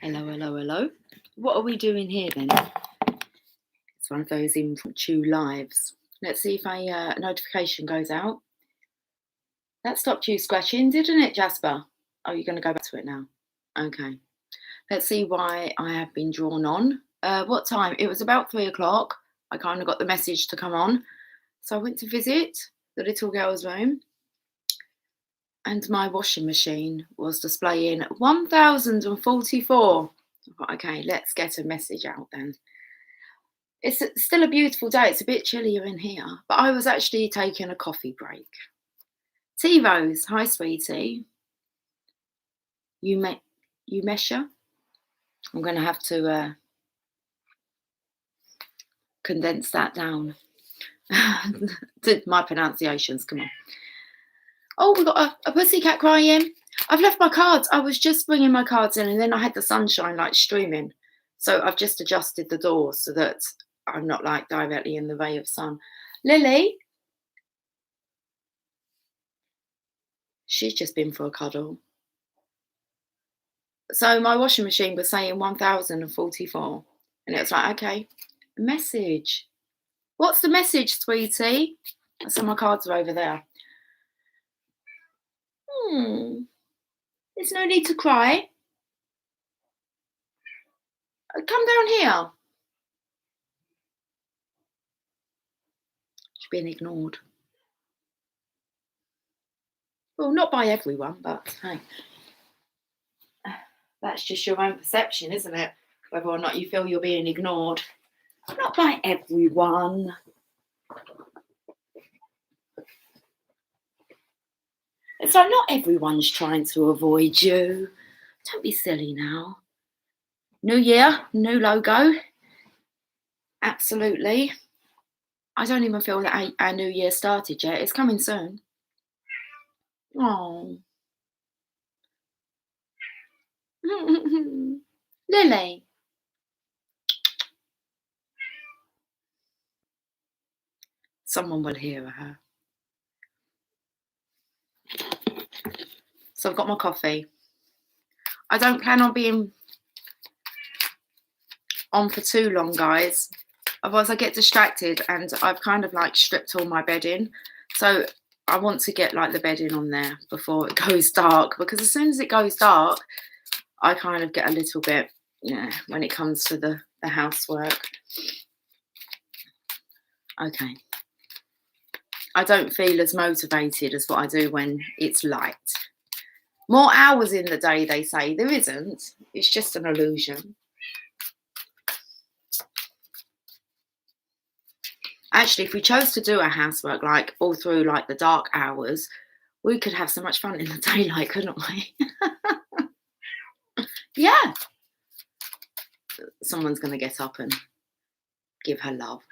Hello, hello, hello. What are we doing here then? It's one of those impromptu lives. Let's see if a notification goes out. That stopped you scratching, didn't it, Jasper? Oh, you're going to go back to it now. Okay. Let's see why I have been drawn on. What time? It was about 3 o'clock. I kind of got the message to come on. So I went to visit the little girl's room. And my washing machine was displaying 1,044. Okay, let's get a message out then. It's still a beautiful day. It's a bit chillier in here, but I was actually taking a coffee break. T-Rose, hi sweetie. You measure? I'm going to have to condense that down. My pronunciations, come on. Oh, we got a pussycat crying. I've left my cards. I was just bringing my cards in and then I had the sunshine like streaming. So I've just adjusted the door so that I'm not like directly in the ray of sun. Lily? She's just been for a cuddle. So my washing machine was saying 1,044. And it was like, okay, message. What's the message, sweetie? So my cards are over there. There's no need to cry. Come down here. She's being ignored. Well, not by everyone, but hey. That's just your own perception, isn't it? Whether or not you feel you're being ignored. Not by everyone. It's like not everyone's trying to avoid you. Don't be silly now. New year, new logo. Absolutely. I don't even feel that our new year started yet. It's coming soon. Oh. Lily. Someone will hear her. So I've got my coffee. I don't plan on being on for too long, guys. Otherwise I get distracted and I've kind of like stripped all my bedding. So I want to get like the bedding on there before it goes dark, because as soon as it goes dark, I kind of get a little bit, when it comes to the housework. Okay. I don't feel as motivated as what I do when it's light. More hours in the day, they say. There isn't. It's just an illusion. Actually, if we chose to do our housework like all through like the dark hours, we could have so much fun in the daylight, couldn't we? Yeah. Someone's going to get up and give her love.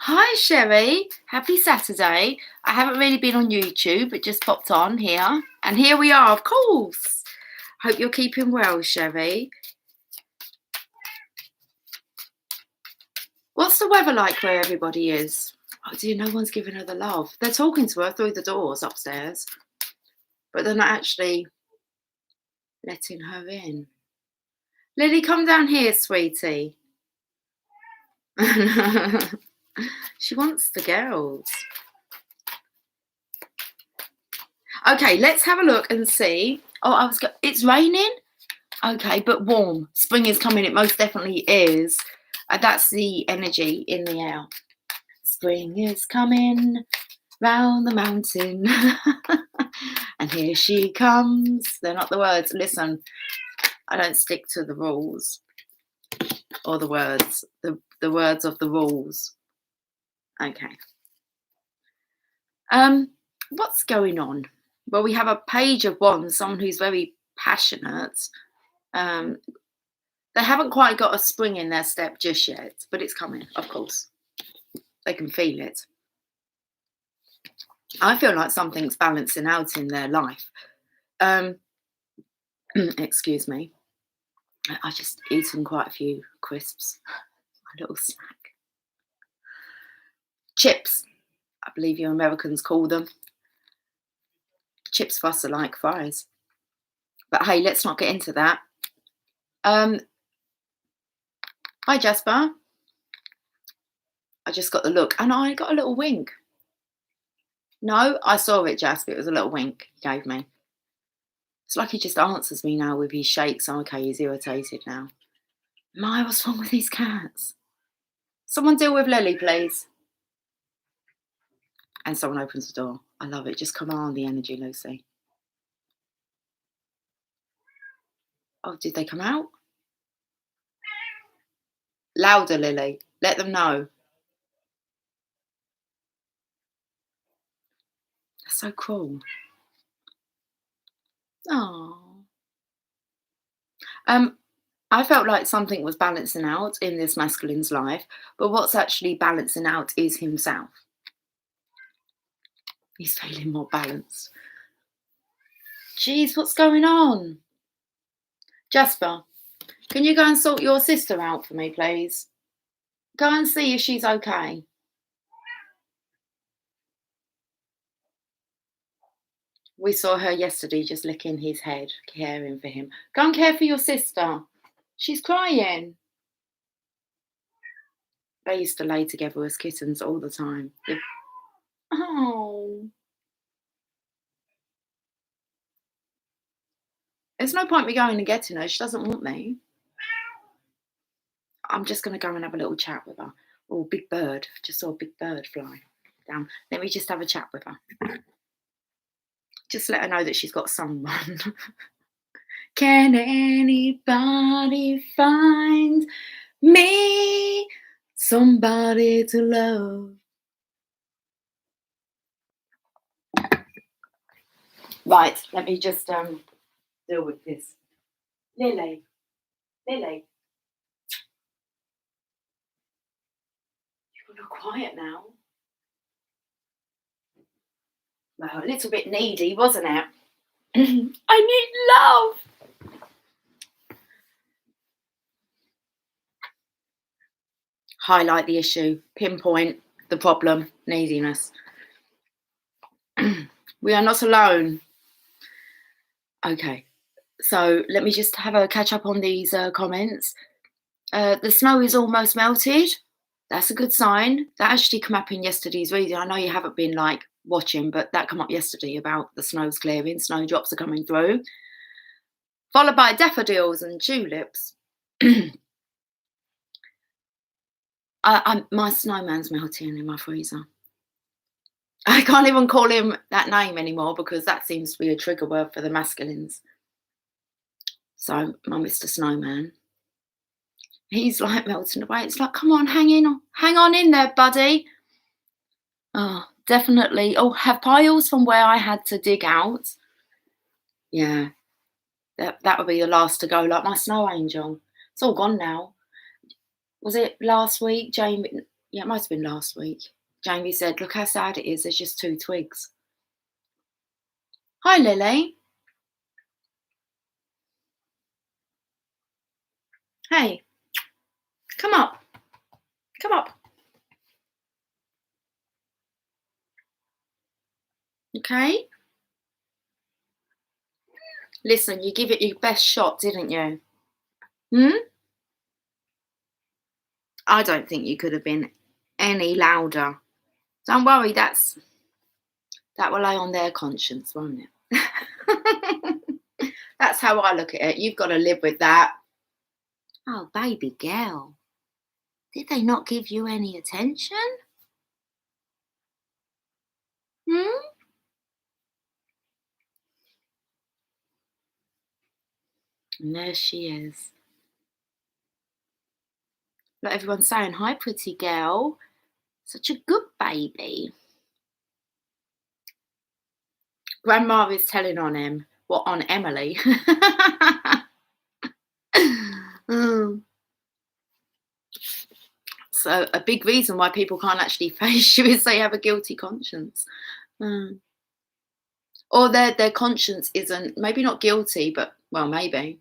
Hi, Sherry. Happy Saturday. I haven't really been on YouTube. It just popped on here. And here we are, of course. Hope you're keeping well, Sherry. What's the weather like where everybody is? Oh dear, no one's giving her the love. They're talking to her through the doors upstairs, but they're not actually letting her in. Lily, come down here, sweetie. She wants the girls. Okay, let's have a look and see. Oh, it's raining? Okay, but warm. Spring is coming. It most definitely is. That's the energy in the air. Spring is coming round the mountain. And here she comes. They're not the words. Listen, I don't stick to the rules or the words. The words of the rules. Okay. What's going on? Well, we have a page of wands, someone who's very passionate. They haven't quite got a spring in their step just yet, but it's coming, of course. They can feel it. I feel like something's balancing out in their life. Excuse me. I just eaten quite a few crisps. A little snack. Chips, I believe you Americans call them. Chips for us are like fries. But hey, let's not get into that. Hi, Jasper. I just got the look, and I got a little wink. No, I saw it, Jasper. It was a little wink he gave me. It's like he just answers me now with his shakes. Okay, he's irritated now. My, what's wrong with these cats? Someone deal with Lily, please. And someone opens the door. I love it. Just command the energy, Lucy. Oh, did they come out? Louder, Lily. Let them know. That's so cruel. Oh. I felt like something was balancing out in this masculine's life, but what's actually balancing out is himself. He's feeling more balanced. Jeez, what's going on? Jasper, can you go and sort your sister out for me, please? Go and see if she's okay. We saw her yesterday just licking his head, caring for him. Go and care for your sister. She's crying. They used to lay together as kittens all the time. Oh. There's no point me going and getting her. She doesn't want me. I'm just going to go and have a little chat with her. Oh, big bird. Just saw a big bird fly down. Let me just have a chat with her. Just let her know that she's got someone. Can anybody find me somebody to love? Right, let me just deal with this. Lily. You're not quiet now. Well, a little bit needy, wasn't it? I need love. Highlight the issue, pinpoint the problem, neediness. We are not alone. Okay, so let me just have a catch up on these comments. The snow is almost melted. That's a good sign. That actually came up in yesterday's reading. I know you haven't been watching, but that came up yesterday about the snow's clearing. Snowdrops are coming through. Followed by daffodils and tulips. My snowman's melting in my freezer. I can't even call him that name anymore because that seems to be a trigger word for the masculines. So my Mr. Snowman, he's melting away. It's like, come on, hang on in there, buddy. Oh, definitely. Oh, have piles from where I had to dig out. Yeah, that would be the last to go, like my snow angel. It's all gone now. Was it last week, Jamie? Yeah, it might have been last week. Jamie said, look how sad it is. There's just 2 twigs. Hi, Lily. Hey, come up. Come up. Okay. Listen, you give it your best shot, didn't you? I don't think you could have been any louder. Don't worry, that will lay on their conscience, won't it? That's how I look at it. You've got to live with that. Oh, baby girl. Did they not give you any attention? And there she is. Look, everyone's saying, hi, pretty girl. Such a good baby. Grandma is telling on him. What, on Emily? So a big reason why people can't actually face you is they have a guilty conscience. Or their conscience isn't, maybe not guilty, but, well, maybe.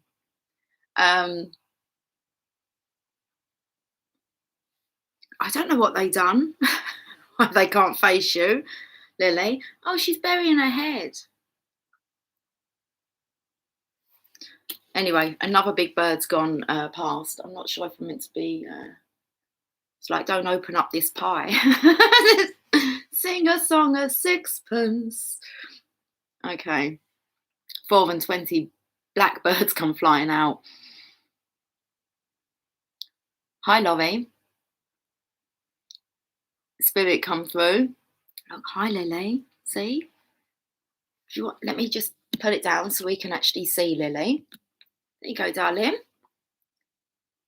I don't know what they done. Why they can't face you, Lily. Oh, she's burying her head. Anyway, another big bird's gone past. I'm not sure if I'm meant to be. It's like, don't open up this pie. Sing a song of sixpence. Okay. 4 and 20 blackbirds come flying out. Hi, Laurie. Spirit come through. Oh, hi, Lily. See? Let me just put it down so we can actually see Lily. There you go, darling.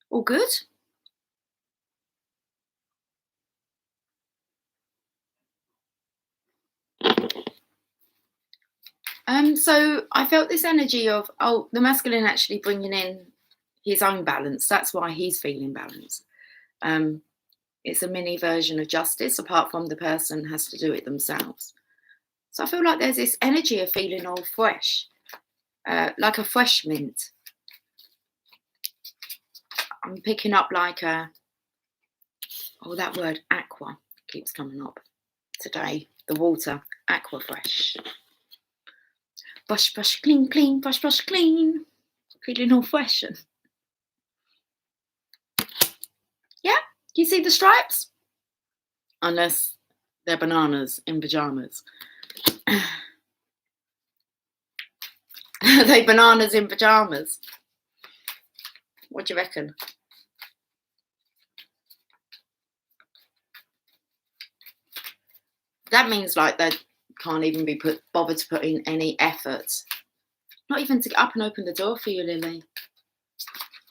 All good? So I felt this energy of, the masculine actually bringing in his own balance. That's why he's feeling balanced. It's a mini version of justice, apart from the person has to do it themselves. So I feel like there's this energy of feeling all fresh, like a fresh mint. I'm picking up like that word aqua keeps coming up today. The water, aqua fresh. Brush, brush, clean, clean, brush, brush, clean. Feeling all fresh. Yeah, you see the stripes? Unless they're bananas in pajamas. Are they bananas in pajamas? What do you reckon? That means like they can't even be bothered to put in any effort. Not even to get up and open the door for you, Lily.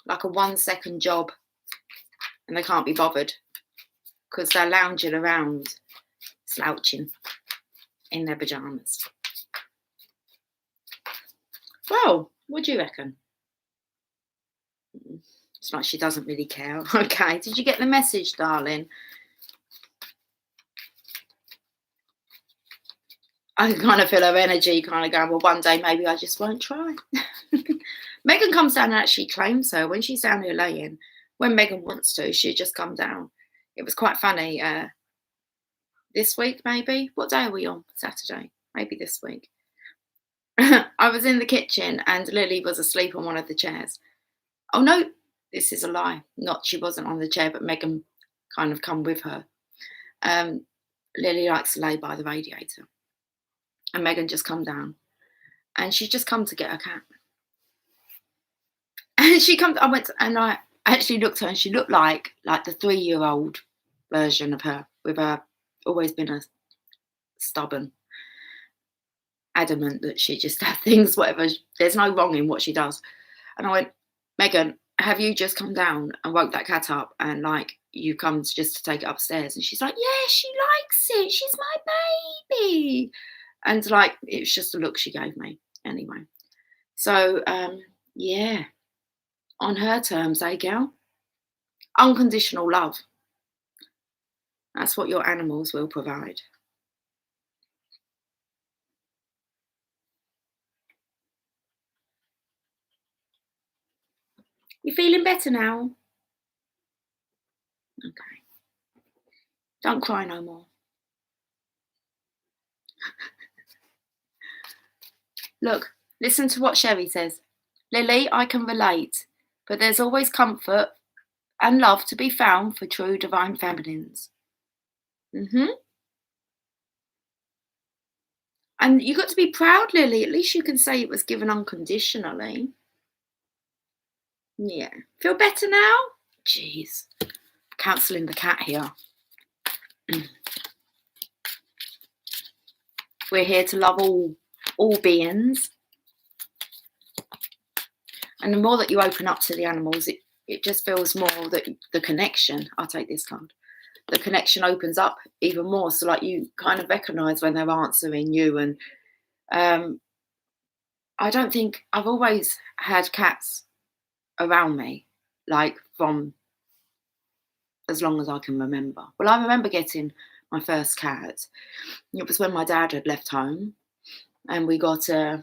Like a 1 second job. And they can't be bothered. Because they're lounging around, slouching in their pajamas. Well, what do you reckon? It's like she doesn't really care. Okay, did you get the message, darling? I can kind of feel her energy kind of going, well, one day maybe I just won't try. Megan comes down and actually claims her. When she's down here laying, when Megan wants to, she'll just come down. It was quite funny. This week, maybe? What day are we on? Saturday. Maybe this week. I was in the kitchen and Lily was asleep on one of the chairs. Oh, no, this is a lie. She wasn't on the chair, but Megan kind of come with her. Lily likes to lay by the radiator. And Megan just come down. And she's just come to get her cat. And she comes, I actually looked at her and she looked like the 3-year-old version of her, with her always been a stubborn, adamant that she just had things, whatever, there's no wrong in what she does. And I went, Megan, have you just come down and woke that cat up and you come just to take it upstairs? And she's like, yeah, she likes it, she's my baby. And it was just a look she gave me anyway. So yeah, on her terms, girl? Unconditional love. That's what your animals will provide. You feeling better now? Okay. Don't cry no more. Look, listen to what Sherry says. Lily, I can relate, but there's always comfort and love to be found for true divine feminines. And you got to be proud, Lily. At least you can say it was given unconditionally. Yeah. Feel better now? Jeez. Counselling the cat here. We're here to love all beings. And the more that you open up to the animals, it just feels more that the connection. I'll take this card. The connection opens up even more. So you kind of recognise when they're answering you. And I don't think I've always had cats around me, from as long as I can remember. Well, I remember getting my first cat. It was when my dad had left home and we got 2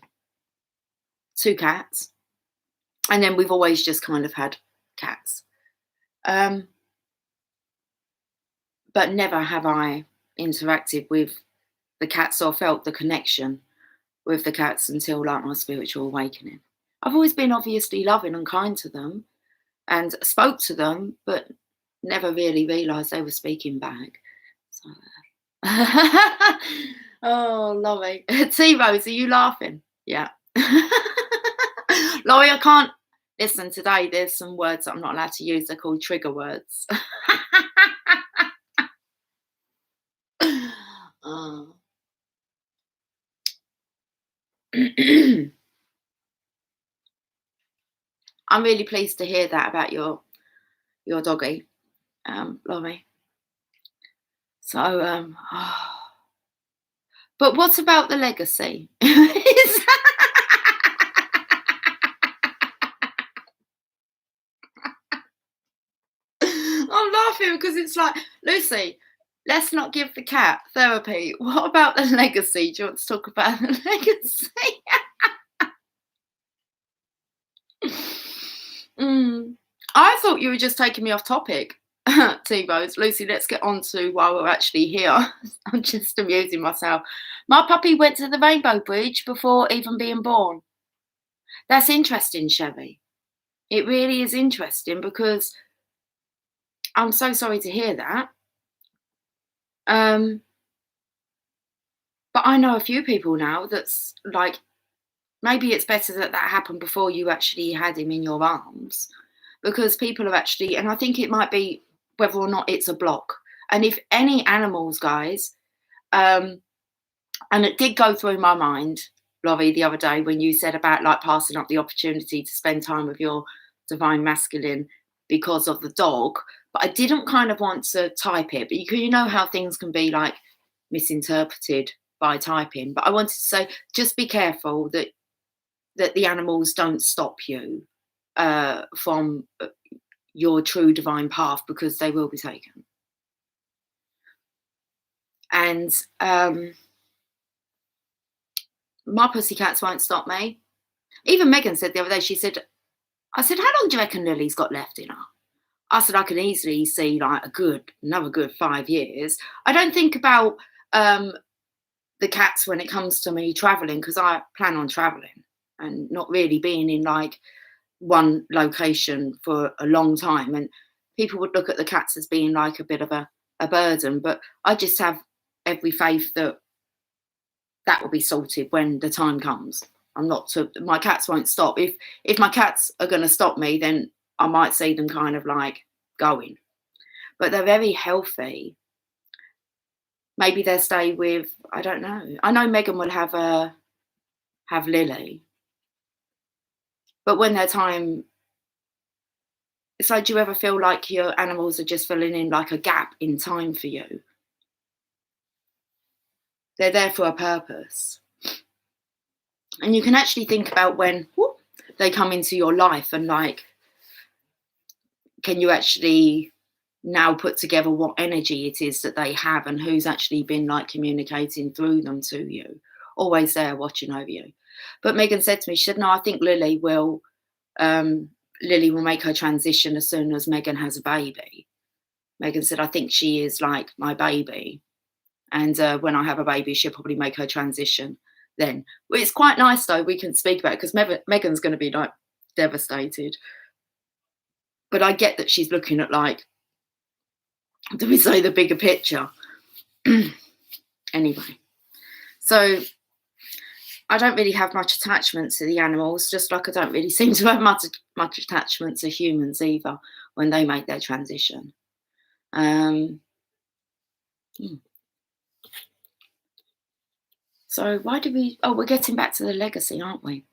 cats. And then we've always just kind of had cats. But never have I interacted with the cats or felt the connection with the cats until my spiritual awakening. I've always been obviously loving and kind to them and spoke to them, but never really realised they were speaking back. So, oh, Laurie. T-Rose, are you laughing? Yeah. Laurie, I can't listen today. There's some words that I'm not allowed to use. They're called trigger words. Oh. I'm really pleased to hear that about your doggy, Laurie. So, but what about the legacy? I'm laughing because it's like, Lucy, let's not give the cat therapy. What about the legacy? Do you want to talk about the legacy? I thought you were just taking me off topic, T-Rose. Lucy, let's get on to why we're actually here. I'm just amusing myself. My puppy went to the Rainbow Bridge before even being born. That's interesting, Chevy. It really is interesting because I'm so sorry to hear that. But I know a few people now that's like, maybe it's better that that happened before you actually had him in your arms, because people are actually, and I think it might be whether or not it's a block. And if any animals, guys, and it did go through my mind, Laurie, the other day when you said about like passing up the opportunity to spend time with your divine masculine because of the dog, but I didn't kind of want to type it, but you know how things can be like misinterpreted by typing. But I wanted to say, just be careful that the animals don't stop you from your true divine path, because they will be taken. And my pussycats won't stop me. Even Megan said the other day, I said, how long do you reckon Lily's got left in her? I said, I can easily see like another good 5 years. I don't think about the cats when it comes to me traveling, because I plan on traveling and not really being in like one location for a long time. And people would look at the cats as being like a bit of a burden, but I just have every faith that that will be sorted when the time comes. My cats won't stop. If my cats are going to stop me, then I might see them kind of like going, but they're very healthy. Maybe they'll stay with, I don't know. I know Megan will have Lily, but when their time, it's like, do you ever feel like your animals are just filling in like a gap in time for you? They're there for a purpose. And you can actually think about when they come into your life, and like, can you actually now put together what energy it is that they have and who's actually been like communicating through them to you, always there watching over you. But Megan said to me, she said, no, I think Lily will make her transition as soon as Megan has a baby. Megan said, I think she is like my baby, and when I have a baby, she'll probably make her transition then. Well, it's quite nice though, we can speak about it, because Megan's going to be like devastated, but I get that she's looking at like, do we say the bigger picture? Anyway, so I don't really have much attachment to the animals, just like I don't really seem to have much attachment to humans either when they make their transition. So why did we, we're getting back to the legacy, aren't we?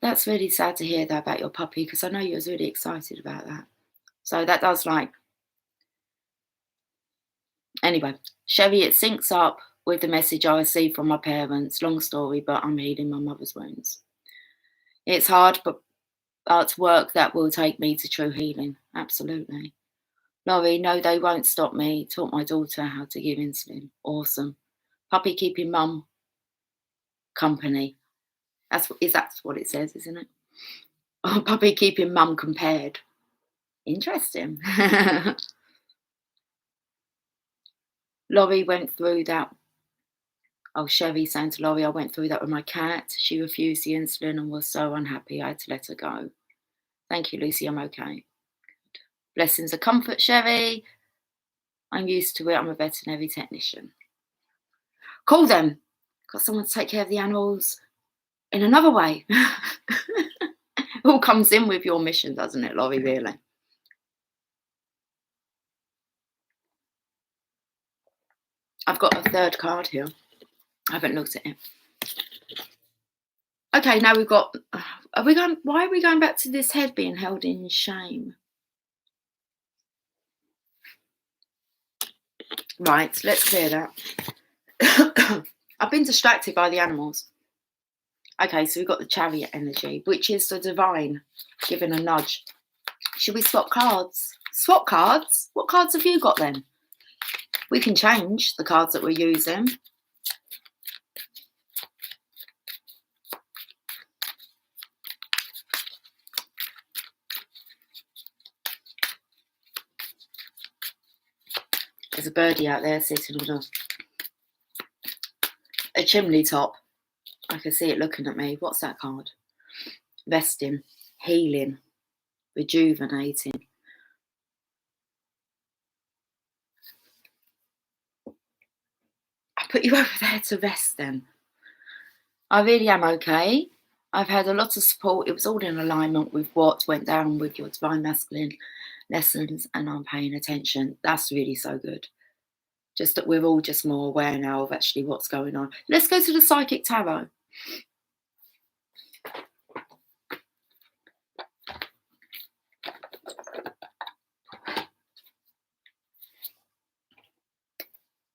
That's really sad to hear that about your puppy, because I know you was really excited about that. So that does like, anyway, Chevy, it syncs up with the message I received from my parents. Long story, but I'm healing my mother's wounds. It's hard, but it's work that will take me to true healing. Absolutely. Laurie, no, they won't stop me. Taught my daughter how to give insulin. Awesome. Puppy keeping mum company. That's what it says, isn't it? Oh, puppy keeping mum compared. Interesting. Laurie went through that. Oh, Sherry saying to Laurie, I went through that with my cat. She refused the insulin and was so unhappy I had to let her go. Thank you, Lucy. I'm okay. Blessings of comfort, Sherry. I'm used to it. I'm a veterinary technician. Call them. Got someone to take care of the animals in another way. It all comes in with your mission, doesn't it, Laurie, really? I've got a third card here. I haven't looked at it. Okay, now we've got... why are we going back to this head being held in shame? Right, let's clear that. I've been distracted by the animals. Okay, so we've got the chariot energy, which is the divine giving a nudge. Should we swap cards? Swap cards? What cards have you got then? We can change the cards that we're using. There's a birdie out there sitting on a chimney top. I can see it looking at me. What's that card? Resting, healing, rejuvenating. I put you over there to rest then. I really am okay. I've had a lot of support. It was all in alignment with what went down with your divine masculine lessons, and I'm paying attention. That's really so good. Just that we're all just more aware now of actually what's going on. Let's go to the Psychic Tarot.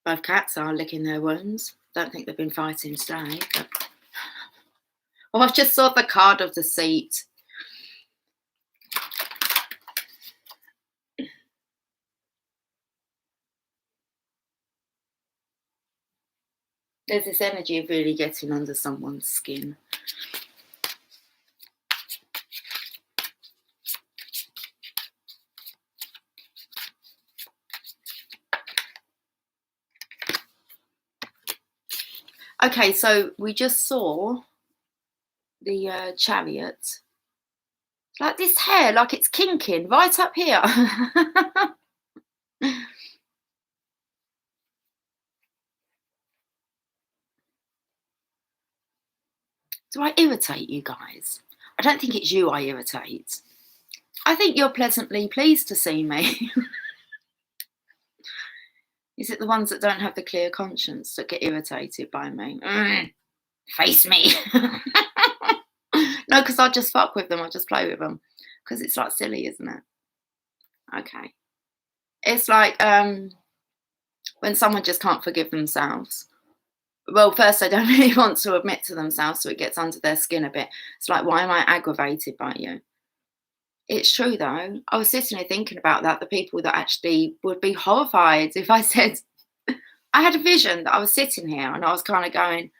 Both cats are licking their wounds. Don't think they've been fighting today. But... oh, I've just saw the card of the seat. There's this energy of really getting under someone's skin. Okay, so we just saw the chariot. Like this hair, like it's kinking right up here. Do I irritate you guys? I don't think it's you I irritate. I think you're pleasantly pleased to see me. Is it the ones that don't have the clear conscience that get irritated by me? Face me. No, because I just fuck with them. I just play with them. Because it's like silly, isn't it? Okay. It's like when someone just can't forgive themselves. Well, first, they don't really want to admit to themselves, so it gets under their skin a bit. It's like, why am I aggravated by you? It's true, though. I was sitting here thinking about that. The people that actually would be horrified if I said... I had a vision that I was sitting here and I was kind of going,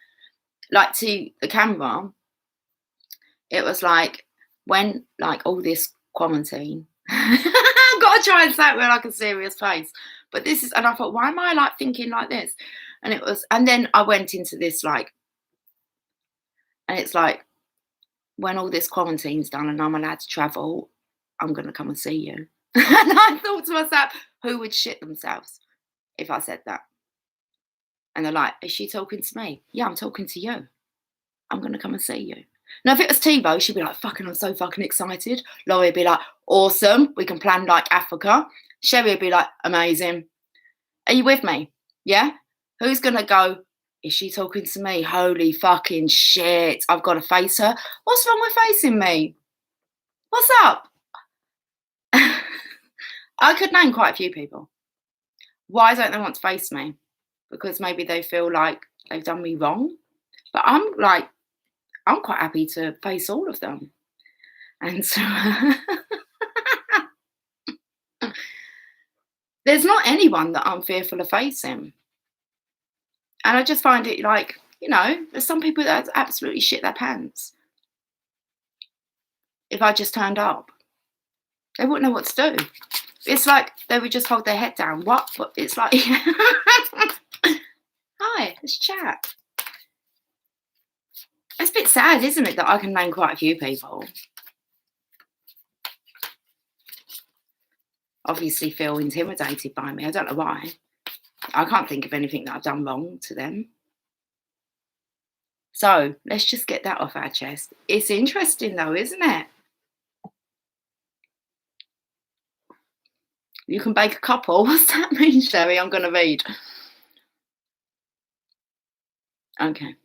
like, to the camera. It was like, when, like, all this quarantine... I've got to try and say it with, like, a serious face. But this is... and I thought, why am I, like, thinking like this? And it was... and then I went into this, like... and it's like, when all this quarantine's done and I'm allowed to travel, I'm going to come and see you. And I thought to myself, who would shit themselves if I said that? And they're like, is she talking to me? Yeah, I'm talking to you. I'm going to come and see you. Now, if it was Tivo, she'd be like, fucking, I'm so fucking excited. Laurie would be like, awesome. We can plan like Africa. Sherry would be like, amazing. Are you with me? Yeah? Who's going to go, is she talking to me? Holy fucking shit. I've got to face her. What's wrong with facing me? What's up? I could name quite a few people. Why don't they want to face me? Because maybe they feel like they've done me wrong. But I'm like, I'm quite happy to face all of them. And so there's not anyone that I'm fearful of facing. And I just find it like, you know, there's some people that absolutely shit their pants. If I just turned up, they wouldn't know what to do. It's like they would just hold their head down. What? But it's like, hi, let's chat. It's a bit sad, isn't it, that I can name quite a few people. Obviously feel intimidated by me. I don't know why. I can't think of anything that I've done wrong to them. So let's just get that off our chest. It's interesting though, isn't it? You can bake a couple. What's that mean, Sherry? I'm going to read. Okay.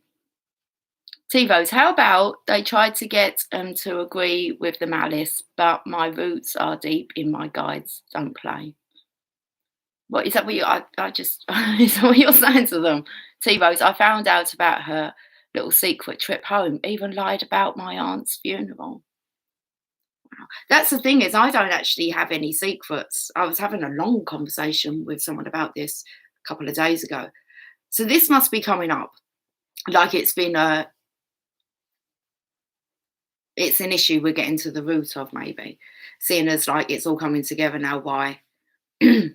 TiVos, how about they tried to get to agree with the malice, but my roots are deep in my guides. Don't play. What is that? What you? I just is that what you're saying to them? TiVos, I found out about her little secret trip home. Even lied about my aunt's funeral. Wow. That's the thing is, I don't actually have any secrets. I was having a long conversation with someone about this a couple of days ago. So this must be coming up. Like it's been it's an issue we're getting to the root of, maybe. Seeing as like it's all coming together now why this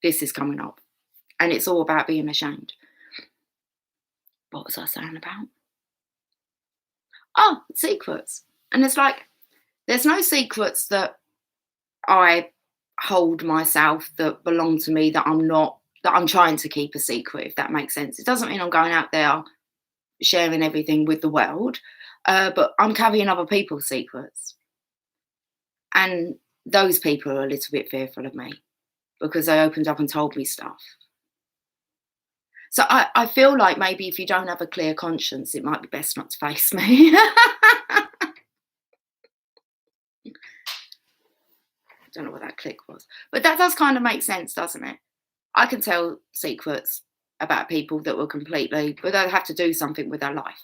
is coming up. And it's all about being ashamed. What was I saying about? Oh, secrets. And it's like, there's no secrets that I hold myself that belong to me that I'm trying to keep a secret, if that makes sense. It doesn't mean I'm going out there sharing everything with the world, but I'm carrying other people's secrets. And those people are a little bit fearful of me because they opened up and told me stuff. So I feel like maybe if you don't have a clear conscience, it might be best not to face me. Don't know what that click was, but that does kind of make sense, doesn't it? I can tell secrets about people that were completely, but they'll have to do something with their life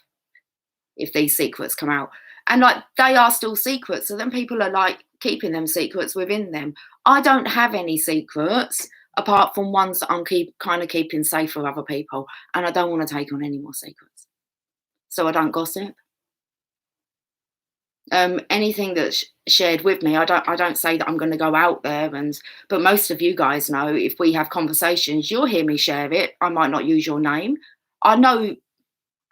if these secrets come out. And like they are still secrets, so then people are like keeping them secrets within them. I don't have any secrets apart from ones that I'm kind of keeping safe for other people, and I don't want to take on any more secrets, so I don't gossip. Anything that's shared with me, I don't say that I'm going to go out there but most of you guys know if we have conversations, you'll hear me share it. I might not use your name. I know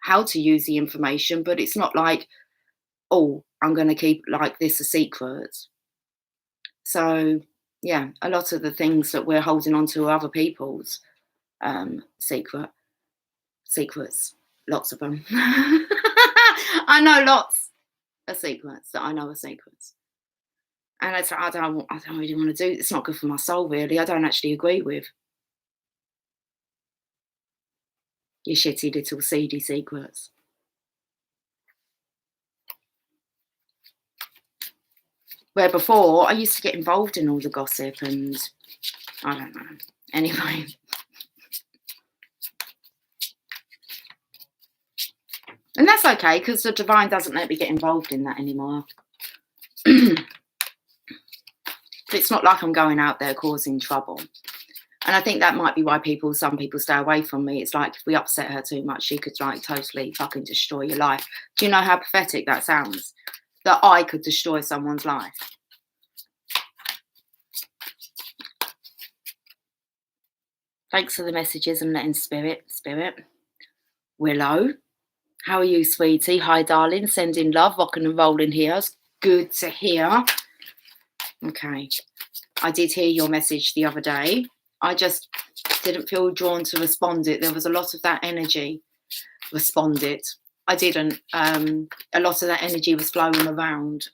how to use the information, but it's not like, oh, I'm going to keep like this a secret. So yeah, a lot of the things that we're holding on to are other people's secrets, lots of them. I know lots of secrets that I know are secrets. And it's like, I don't really want to do. It's not good for my soul, really. I don't actually agree with your shitty little seedy secrets. Where before, I used to get involved in all the gossip and I don't know. Anyway. And that's okay, because the divine doesn't let me get involved in that anymore. It's not like I'm going out there causing trouble. And I think that might be why some people stay away from me. It's like if we upset her too much, she could like totally fucking destroy your life. Do you know how pathetic that sounds? That I could destroy someone's life. Thanks for the messages and letting spirit. Willow, how are you, sweetie? Hi, darling. Sending love, rocking and rolling here. It's good to hear. Okay. I did hear your message the other day. I just didn't feel drawn to respond it. There was a lot of that energy. Respond it. I didn't. A lot of that energy was flowing around.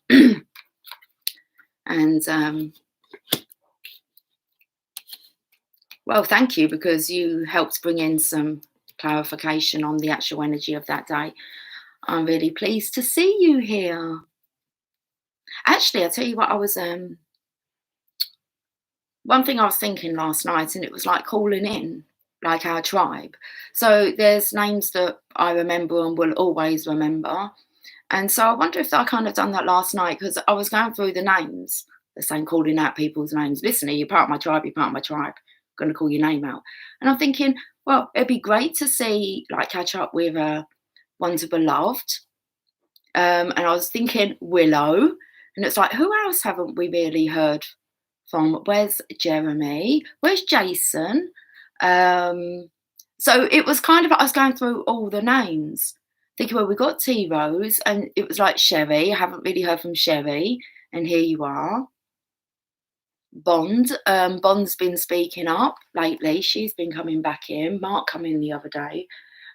And, well, thank you, because you helped bring in some clarification on the actual energy of that day. I'm really pleased to see you here. Actually, I'll tell you what, I was one thing I was thinking last night, and it was like calling in like our tribe. So there's names that I remember and will always remember. And so I wonder if I kind of done that last night, because I was going through the names, the same calling out people's names. Listen, you're part of my tribe, you're part of my tribe. I'm going to call your name out. And I'm thinking, well, it'd be great to see, like, catch up with one's beloved. And I was thinking Willow. And it's like, who else haven't we really heard from? Where's Jeremy? Where's Jason? So it was kind of, I was going through all the names. thinking, well, we got T Rose, and it was like Sherry. I haven't really heard from Sherry, and here you are. Bond. Bond's been speaking up lately. She's been coming back in. Mark come in the other day.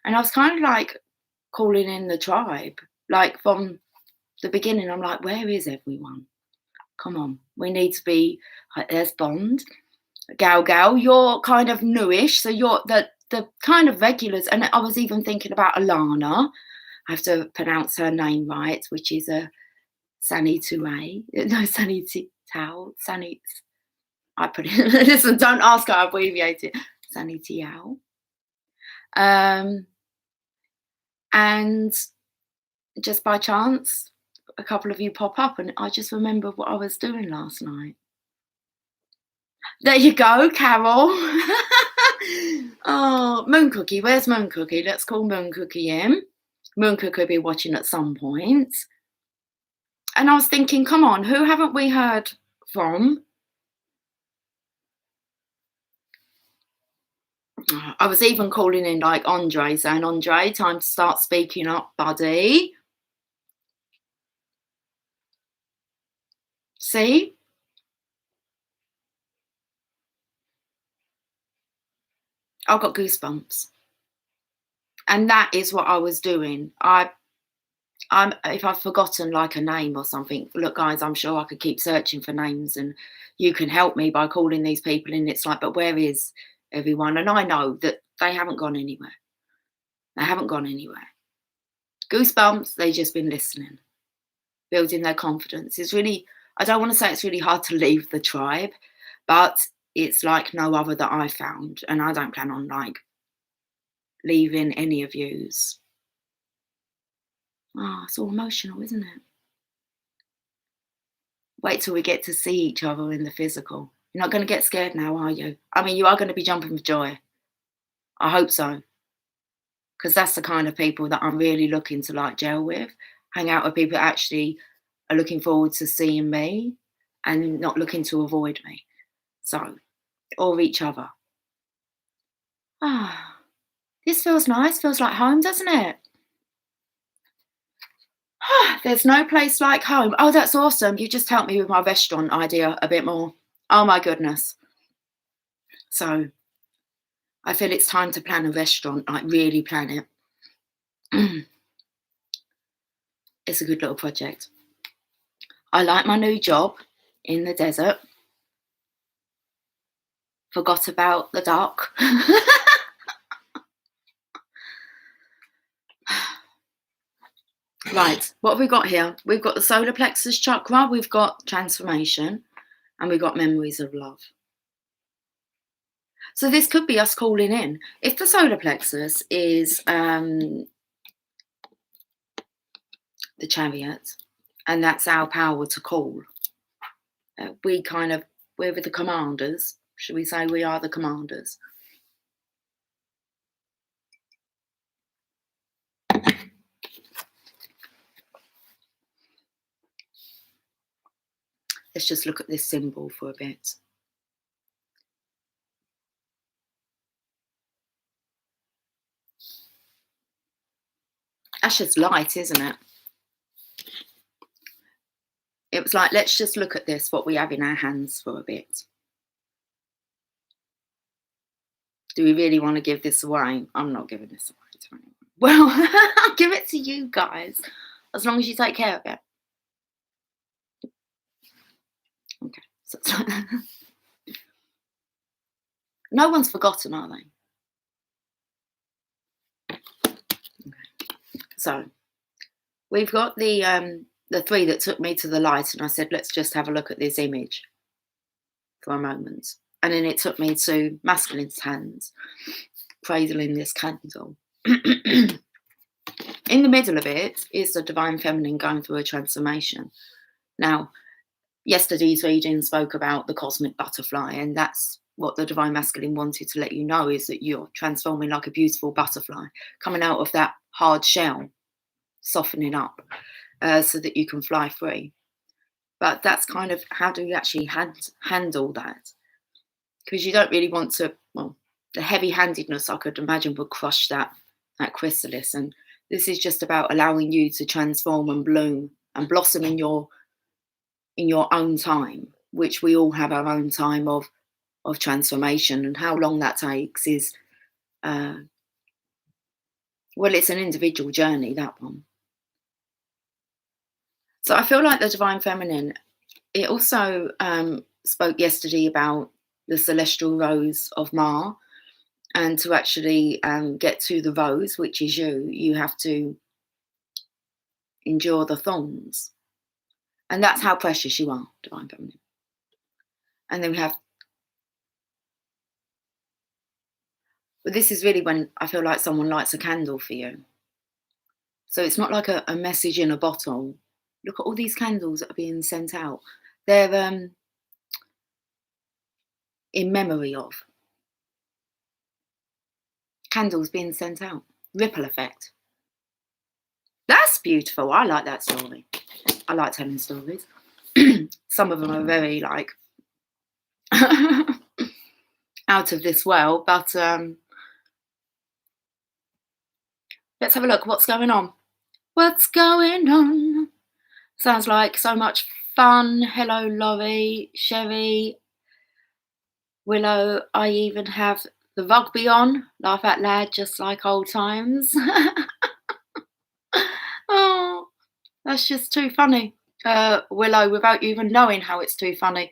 And I was kind of like calling in the tribe. Like from the beginning, I'm like, where is everyone? Come on. We need to be, there's Bond. Gal, you're kind of newish. So you're the kind of regulars. And I was even thinking about Alana. I have to pronounce her name right, which is a Sunny Tue. No, Sunny Tao. Sunny. I put it. Listen, don't ask how I abbreviate it. Sunny Tiao. And just by chance, a couple of you pop up, and I just remembered what I was doing last night. There you go, Carol. Oh, Moon Cookie. Where's Moon Cookie? Let's call Moon Cookie in. Moon Cookie will be watching at some point. And I was thinking, come on, who haven't we heard from? I was even calling in like Andre, saying, Andre, time to start speaking up, buddy. See? I've got goosebumps. And that is what I was doing. If I've forgotten like a name or something, look, guys, I'm sure I could keep searching for names, and you can help me by calling these people in. It's like, but where is everyone? And I know that they haven't gone anywhere. They haven't gone anywhere. Goosebumps, they've just been listening, building their confidence. It's really, I don't want to say it's really hard to leave the tribe, but it's like no other that I found. And I don't plan on like leaving any of yous. Oh, it's all emotional, isn't it? Wait till we get to see each other in the physical. You're not going to get scared now, are you? I mean, you are going to be jumping with joy. I hope so. Because that's the kind of people that I'm really looking to like gel with. Hang out with people that actually are looking forward to seeing me and not looking to avoid me. So, or each other. Ah, this feels nice. Feels like home, doesn't it? There's no place like home. Oh, that's awesome. You just helped me with my restaurant idea a bit more. Oh my goodness. So I feel it's time to plan a restaurant, like really plan it. It's a good little project. I like my new job in the desert. Forgot about the duck. Right, what have we got here? We've got the solar plexus chakra, we've got transformation, and we've got memories of love. So this could be us calling in. If the solar plexus is the chariot, and that's our power to call, we're the commanders. Should we say we are the commanders? Let's just look at this symbol for a bit. That's just light, isn't it? It was like, let's just look at this, what we have in our hands for a bit. Do we really want to give this away? I'm not giving this away to anyone. Well, I'll give it to you guys, as long as you take care of it. Okay. So, no one's forgotten, are they? Okay. So we've got the three that took me to the light, and I said, let's just have a look at this image for a moment. And then it took me to masculine's hands, cradling this candle. In the middle of it is the divine feminine going through a transformation. Now, yesterday's reading spoke about the cosmic butterfly, and that's what the divine masculine wanted to let you know, is that you're transforming like a beautiful butterfly, coming out of that hard shell, softening up so that you can fly free. But that's kind of, how do you actually handle that? Because you don't really want to, well, the heavy-handedness, I could imagine, would crush that chrysalis, and This is just about allowing you to transform and bloom and blossom in your own time, which we all have our own time of transformation, and how long that takes is well, it's an individual journey, that one. So I feel like the divine feminine, it also spoke yesterday about the celestial rose of Ma, and to actually get to the rose, which is you have to endure the thorns, and that's how precious you are, divine feminine. And then we have, but this is really when I feel like someone lights a candle for you. So it's not like a message in a bottle. Look at all these candles that are being sent out. They're in memory of. Candles being sent out. Ripple effect. That's beautiful. I like that story. I like telling stories. Some of them are very like out of this world, but let's have a look. What's going on? What's going on? Sounds like so much fun. Hello, Laurie, Sherry, Willow. I even have the rugby on. Laugh out loud, just like old times. Oh, that's just too funny. Willow, without you even knowing how it's too funny.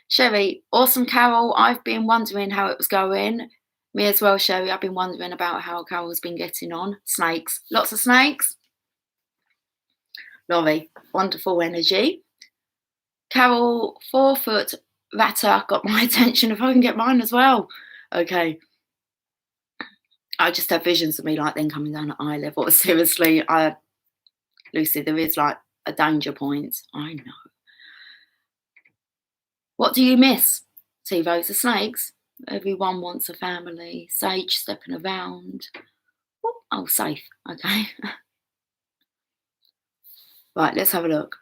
Sherry, awesome, Carol. I've been wondering how it was going. Me as well, Sherry. I've been wondering about how Carol's been getting on. Snakes. Lots of snakes. Laurie, wonderful energy. Carol, 4 foot ratter, got my attention. If I can get mine as well. Okay. I just have visions of me like then coming down at eye level. Seriously, Lucy, there is like a danger point. I know. What do you miss? T-Rose, the snakes. Everyone wants a family. Sage stepping around. Oh, safe. Okay. Right, let's have a look.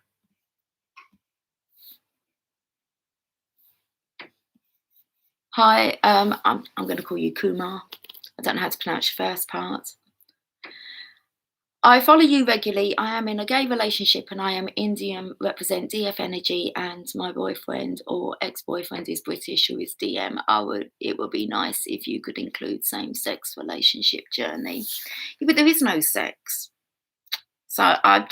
Hi, I'm going to call you Kumar. I don't know how to pronounce your first part. I follow you regularly. I am in a gay relationship and I am Indian, represent DF energy, and my boyfriend or ex-boyfriend is British, who is DM. It would be nice if you could include same-sex relationship journey. Yeah, but there is no sex. So I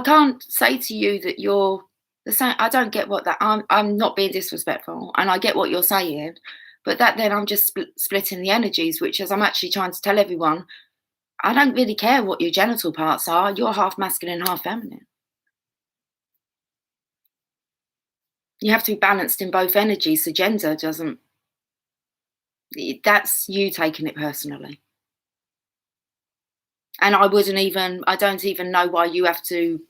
can't say to you that you're the same. I don't get what that, I'm not being disrespectful, and I get what you're saying, but that then I'm just splitting the energies, which is I'm actually trying to tell everyone, I don't really care what your genital parts are. You're half masculine, half feminine. You have to be balanced in both energies. So gender doesn't, that's you taking it personally. And I don't even know why you have to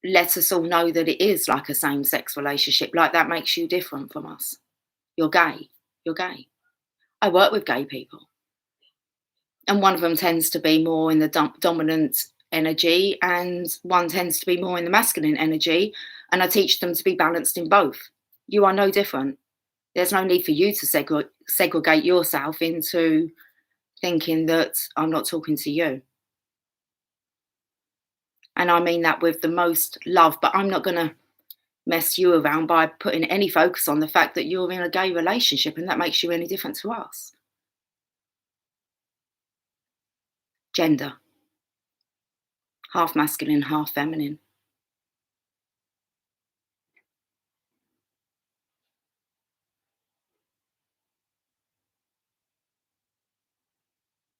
let us all know that it is like a same-sex relationship. Like that makes you different from us. You're gay. You're gay. I work with gay people. And one of them tends to be more in the dominant energy, and one tends to be more in the masculine energy. And I teach them to be balanced in both. You are no different. There's no need for you to segregate yourself into thinking that I'm not talking to you. And I mean that with the most love, but I'm not going to mess you around by putting any focus on the fact that you're in a gay relationship and that makes you any different to us. Gender. Half masculine, half feminine.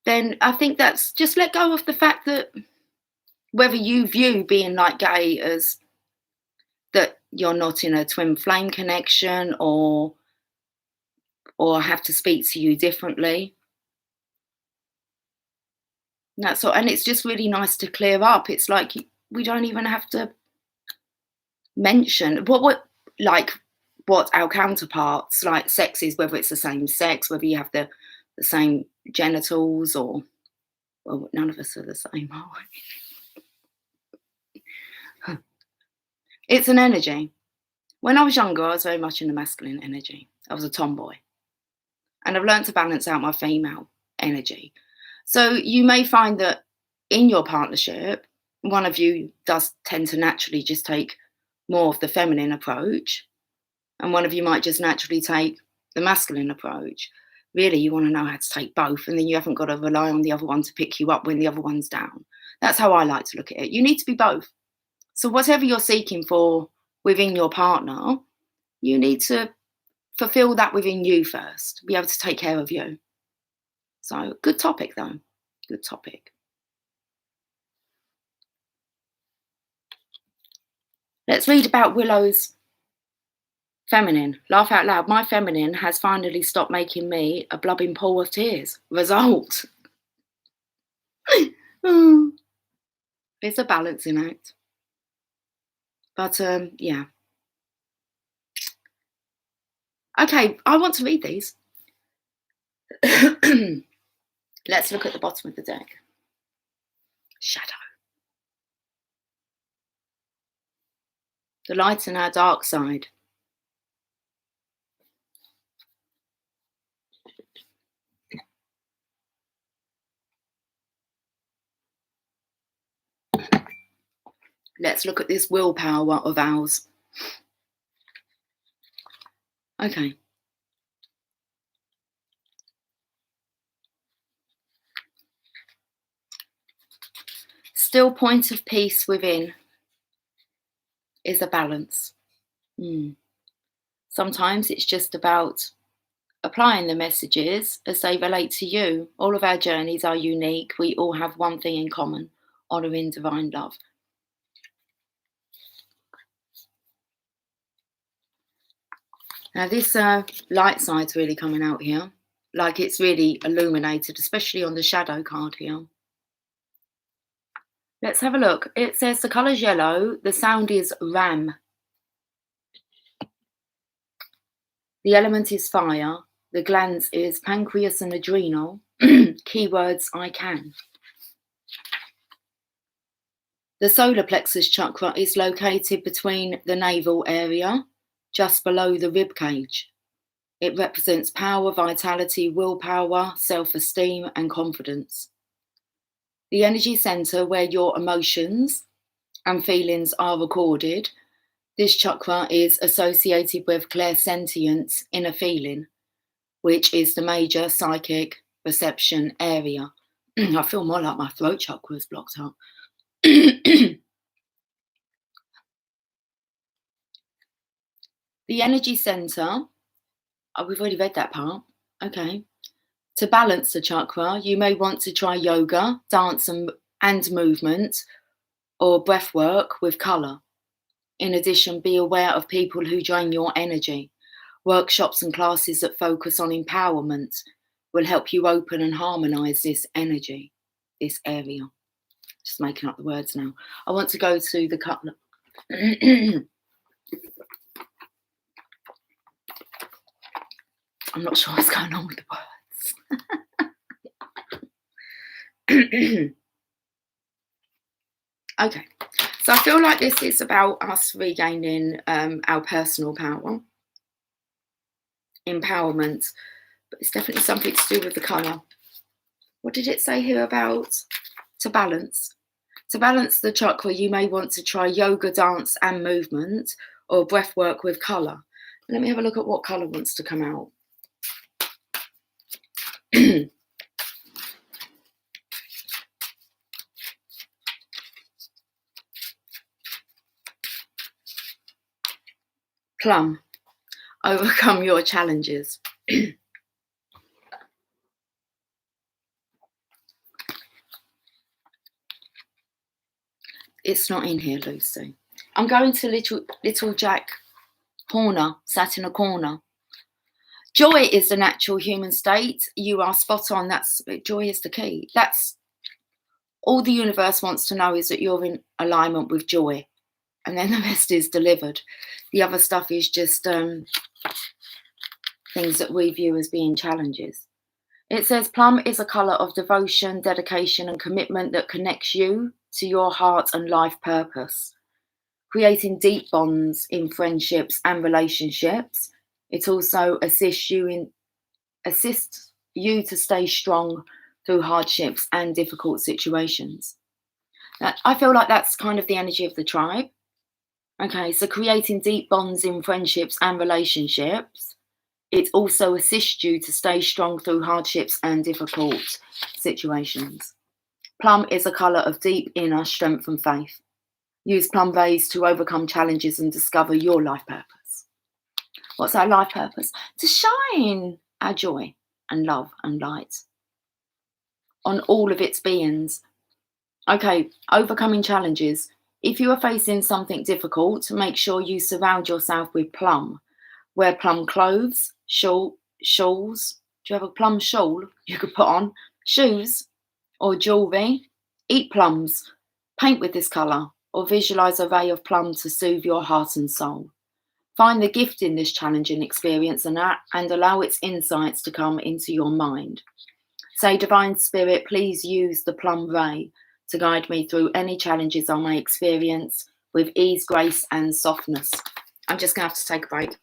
Then I think that's just let go of the fact that whether you view being like gay as that you're not in a twin flame connection or have to speak to you differently. That's all. And it's just really nice to clear up. It's like we don't even have to mention what our counterparts like sex is, whether it's the same sex, whether you have the same genitals, or well, none of us are the same, are we? It's an energy. When I was younger, I was very much in the masculine energy. I was a tomboy. And I've learned to balance out my female energy. So you may find that in your partnership, one of you does tend to naturally just take more of the feminine approach, and one of you might just naturally take the masculine approach. Really, you want to know how to take both, and then you haven't got to rely on the other one to pick you up when the other one's down. That's how I like to look at it. You need to be both. So whatever you're seeking for within your partner, you need to fulfill that within you first, be able to take care of you. So good topic though, good topic. Let's read about Willow's feminine. Laugh out loud. My feminine has finally stopped making me a blubbing pool of tears. Result. It's a balancing act. But yeah. Okay, I want to read these. Let's look at the bottom of the deck. Shadow. The light and our dark side. Let's look at this willpower of ours. Okay. Still point of peace within is a balance. Sometimes it's just about applying the messages as they relate to you. All of our journeys are unique. We all have one thing in common: honouring divine love. Now this light side's really coming out here. Like it's really illuminated, especially on the shadow card here. Let's have a look. It says the colour's yellow. The sound is ram. The element is fire. The glands is pancreas and adrenal. Keywords: I can. The solar plexus chakra is located between the navel area, just below the rib cage. It represents power, vitality, willpower, self-esteem, and confidence. The energy center where your emotions and feelings are recorded. This chakra is associated with clairsentience, inner feeling, which is the major psychic perception area. I feel more like my throat chakra is blocked up. The energy center, we've already read that part. Okay. To balance the chakra, you may want to try yoga, dance and movement, or breath work with colour. In addition, be aware of people who drain your energy. Workshops and classes that focus on empowerment will help you open and harmonise this energy, this area. Just making up the words now. I want to go to the colour. I'm not sure what's going on with the words. Okay, so I feel like this is about us regaining our personal power, empowerment, but it's definitely something to do with the colour. What did it say here about to balance? To balance the chakra, you may want to try yoga, dance and movement, or breath work with colour. Let me have a look at what colour wants to come out. Plum. Overcome your challenges. It's not in here, Lucy. I'm going to little Jack Horner, sat in a corner. Joy is the natural human state. You are spot on. That's joy is the key. That's all the universe wants to know, is that you're in alignment with joy, and then the rest is delivered. The other stuff is just things that we view as being challenges. It says plum is a colour of devotion, dedication and commitment that connects you to your heart and life purpose, creating deep bonds in friendships and relationships. It also assists you to stay strong through hardships and difficult situations. I feel like that's kind of the energy of the tribe. Okay, so creating deep bonds in friendships and relationships. It also assists you to stay strong through hardships and difficult situations. Plum is a colour of deep inner strength and faith. Use plum vase to overcome challenges and discover your life purpose. What's our life purpose? To shine our joy and love and light on all of its beings. Okay, overcoming challenges. If you are facing something difficult, make sure you surround yourself with plum. Wear plum clothes, shawls. Do you have a plum shawl you could put on? Shoes or jewellery. Eat plums. Paint with this colour or visualise a ray of plum to soothe your heart and soul. Find the gift in this challenging experience and allow its insights to come into your mind. Say, Divine Spirit, please use the plum ray to guide me through any challenges I may experience with ease, grace and softness. I'm just going to have to take a break.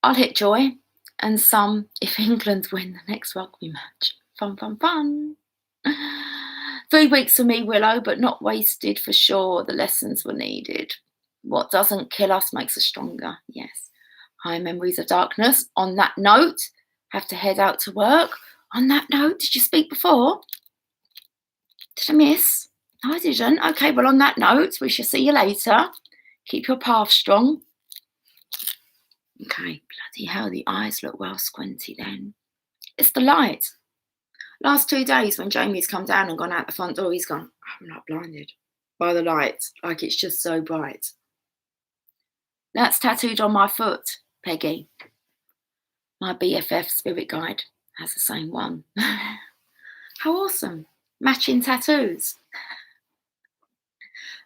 I'll hit joy and some if England win the next rugby match. Fun, fun, fun. 3 weeks for me, Willow, but not wasted for sure. The lessons were needed. What doesn't kill us makes us stronger. Yes. High memories of darkness. On that note, have to head out to work. On that note, did you speak before? Did I miss? No, I didn't. Okay, well, on that note, we shall see you later. Keep your path strong. Okay, bloody hell, the eyes look well squinty then. It's the light. Last 2 days when Jamie's come down and gone out the front door, he's gone, I'm not blinded by the light. Like, it's just so bright. That's tattooed on my foot, Peggy. My BFF spirit guide has the same one. How awesome. Matching tattoos.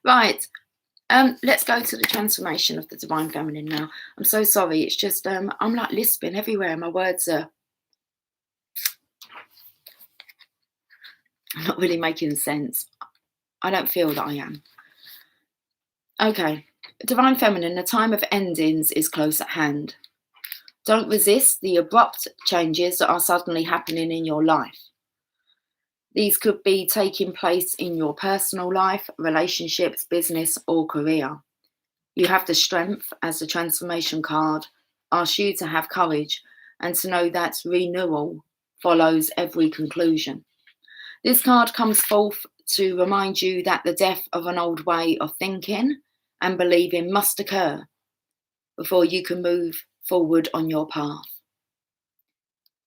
Right. Let's go to the transformation of the Divine Feminine now. I'm so sorry. It's just, I'm like lisping everywhere. My words are not really making sense. I don't feel that I am. Okay. Divine Feminine, the time of endings is close at hand. Don't resist the abrupt changes that are suddenly happening in your life. These could be taking place in your personal life, relationships, business, or career. You have the strength, as the transformation card asks you to have courage and to know that renewal follows every conclusion. This card comes forth to remind you that the death of an old way of thinking and believing must occur before you can move forward on your path.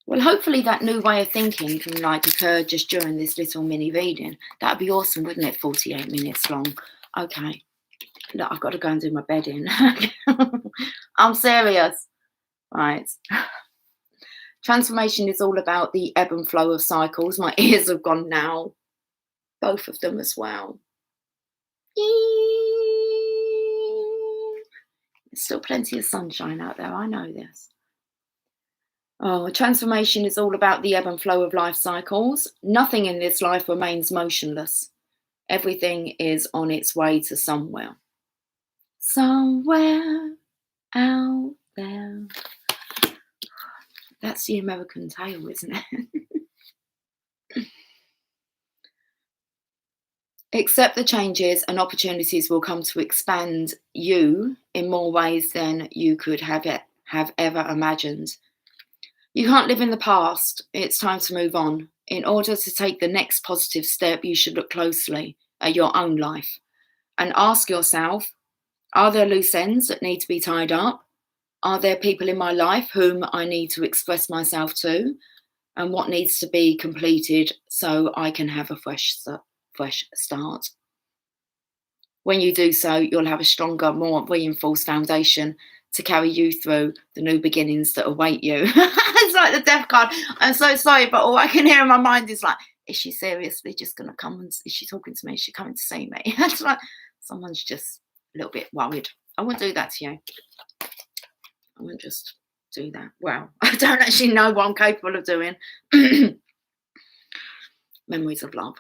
Well, hopefully that new way of thinking can occur just during this little mini reading. That'd be awesome, wouldn't it? 48 minutes long. Okay. Look, I've got to go and do my bedding. I'm serious. Right. Transformation is all about the ebb and flow of cycles. My ears have gone now. Both of them as well. There's still plenty of sunshine out there. I know this. Oh, transformation is all about the ebb and flow of life cycles. Nothing in this life remains motionless. Everything is on its way to somewhere. Somewhere out there. That's the American tale, isn't it? Accept the changes and opportunities will come to expand you in more ways than you could have ever imagined. You can't live in the past. It's time to move on. In order to take the next positive step, you should look closely at your own life and ask yourself, are there loose ends that need to be tied up? Are there people in my life whom I need to express myself to? And what needs to be completed so I can have a fresh start? When you do so, you'll have a stronger, more reinforced foundation to carry you through the new beginnings that await you. It's like the death card. I'm so sorry, but all I can hear in my mind is like, is she seriously just going to come and is she talking to me? Is she coming to see me? It's like someone's just a little bit worried. I won't do that to you. I won't just do that. Well, I don't actually know what I'm capable of doing. Memories of love.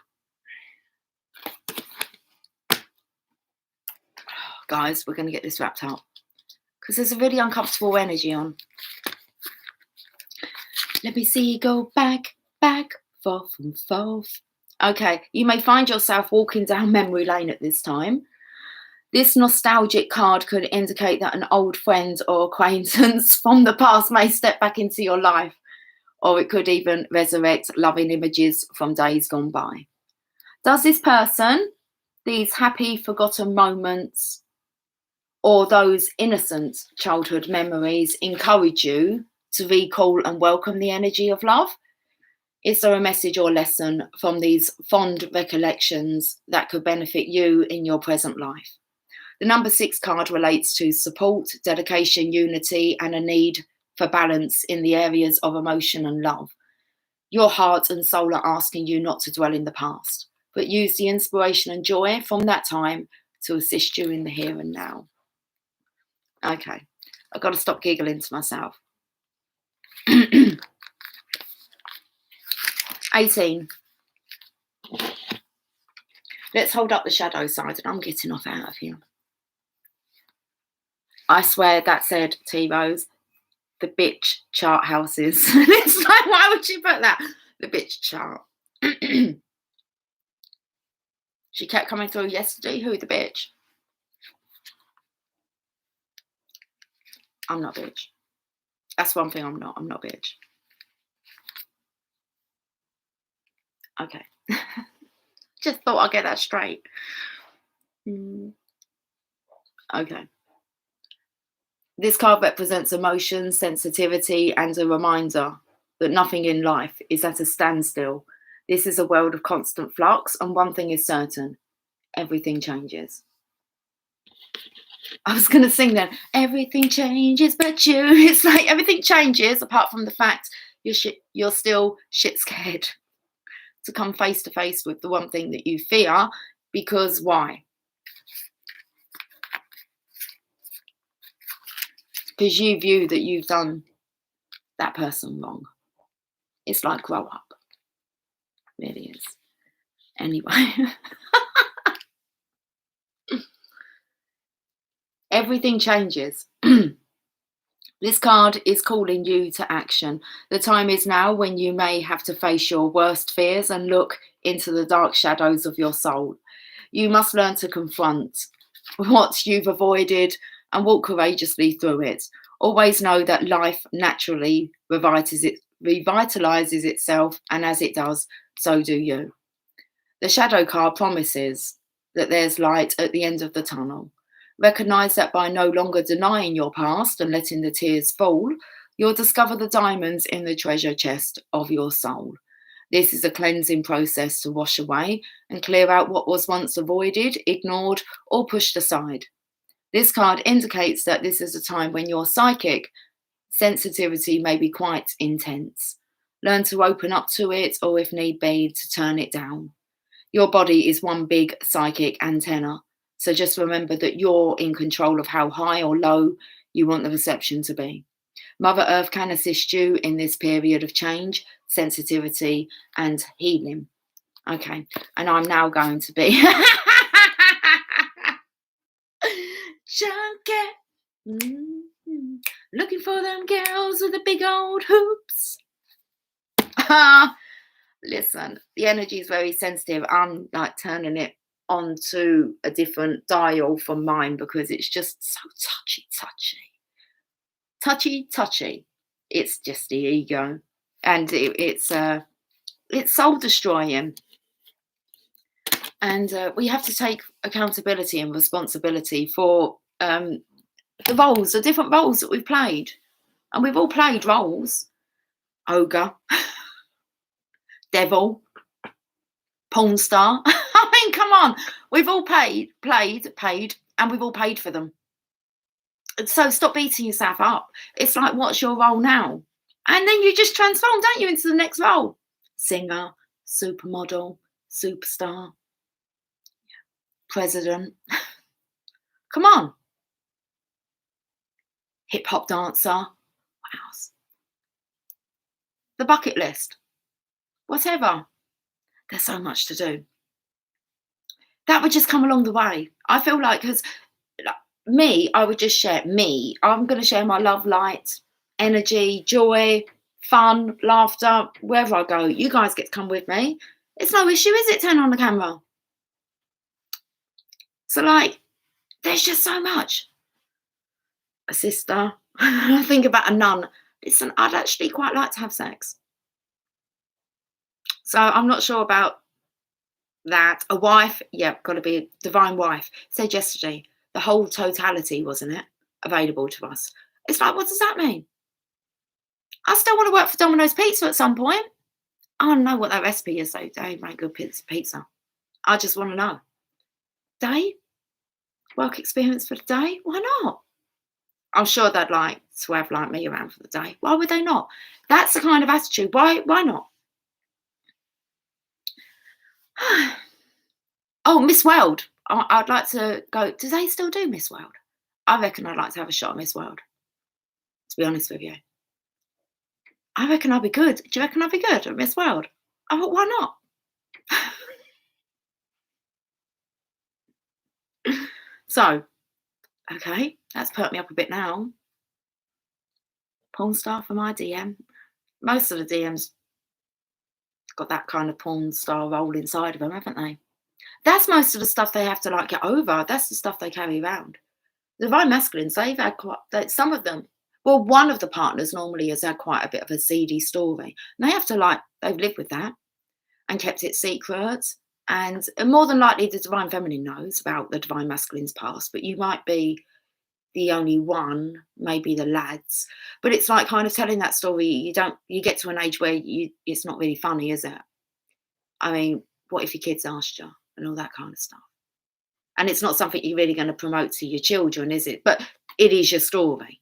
guys, we're going to get this wrapped up because there's a really uncomfortable energy on. Let me see, go back, forth and forth. Okay, you may find yourself walking down memory lane at this time. This nostalgic card could indicate that an old friend or acquaintance from the past may step back into your life, or it could even resurrect loving images from days gone by. Does this person, these happy forgotten moments, or those innocent childhood memories encourage you to recall and welcome the energy of love? Is there a message or lesson from these fond recollections that could benefit you in your present life? The number 6 card relates to support, dedication, unity, and a need for balance in the areas of emotion and love. Your heart and soul are asking you not to dwell in the past, but use the inspiration and joy from that time to assist you in the here and now. Okay, I've got to stop giggling to myself. 18. Let's hold up the shadow side, and I'm getting off out of here. I swear that said T-Rose, the bitch chart houses. It's like, why would you put that? The bitch chart. She kept coming through yesterday. Who, the bitch? I'm not bitch. That's one thing I'm not. I'm not bitch. Okay. Just thought I'd get that straight. Okay. This card represents emotion, sensitivity, and a reminder that nothing in life is at a standstill. This is a world of constant flux, and one thing is certain: everything changes. I was going to sing then, everything changes but you. It's like everything changes apart from the fact you're still shit scared to come face to face with the one thing that you fear. Because why? Because you view that you've done that person wrong. It's like, grow up. It really is. Anyway. Everything changes. This card is calling you to action. The time is now when you may have to face your worst fears and look into the dark shadows of your soul. You must learn to confront what you've avoided and walk courageously through it. Always know that life naturally revitalizes itself, and as it does, so do you. The shadow card promises that there's light at the end of the tunnel. Recognize that by no longer denying your past and letting the tears fall, you'll discover the diamonds in the treasure chest of your soul. This is a cleansing process to wash away and clear out what was once avoided, ignored, or pushed aside. This card indicates that this is a time when your psychic sensitivity may be quite intense. Learn to open up to it, or if need be, to turn it down. Your body is one big psychic antenna. So just remember that you're in control of how high or low you want the reception to be. Mother Earth can assist you in this period of change, sensitivity, and healing. Okay, and I'm now going to be junkie. Looking for them girls with the big old hoops. Listen, the energy is very sensitive. I'm like turning it onto a different dial from mine because it's just so touchy. It's just the ego, and it's soul destroying. And we have to take accountability and responsibility for the different roles that we've played, and we've all played roles: ogre, devil, porn star. I mean, come on, we've all played, and we've all paid for them. So stop beating yourself up. It's like, what's your role now? And then you just transform, don't you, into the next role? Singer, supermodel, superstar, president. Come on. Hip hop dancer. What else? The bucket list. Whatever. There's so much to do. That would just come along the way. I feel like, because like, me, I would just share me. I'm going to share my love, light, energy, joy, fun, laughter, wherever I go. You guys get to come with me. It's no issue, is it? Turn on the camera. So, like, there's just so much. A sister. I think about a nun. Listen, I'd actually quite like to have sex. So I'm not sure about that. A wife, yeah, got to be a divine wife. Said yesterday, the whole totality, wasn't it, available to us? It's like, what does that mean? I still want to work for Domino's Pizza at some point. I want to know what that recipe is, though. They make good pizza. I just want to know. Day? Work experience for the day? Why not? I'm sure they'd like to have like me around for the day. Why would they not? That's the kind of attitude. Why not? Oh, Miss World. I'd like to go. Do they still do Miss World? I reckon I'd like to have a shot at Miss World, to be honest with you. I reckon I'll be good. Do you reckon I'll be good at Miss World? I thought, why not? So, okay, that's perked me up a bit now. Porn star for my DM. Most of the DMs got that kind of porn star role inside of them, haven't they? That's most of the stuff they have to like get over. That's the stuff they carry around. The divine masculines, they've had quite, some of them, well, one of the partners normally has had quite a bit of a seedy story. And they have to like, they've lived with that and kept it secret. And more than likely the divine feminine knows about the divine masculine's past, but you might be the only one, maybe the lads. But it's like kind of telling that story, you get to an age where it's not really funny, is it? I mean, what if your kids asked you and all that kind of stuff? And it's not something you're really going to promote to your children, is it? But it is your story.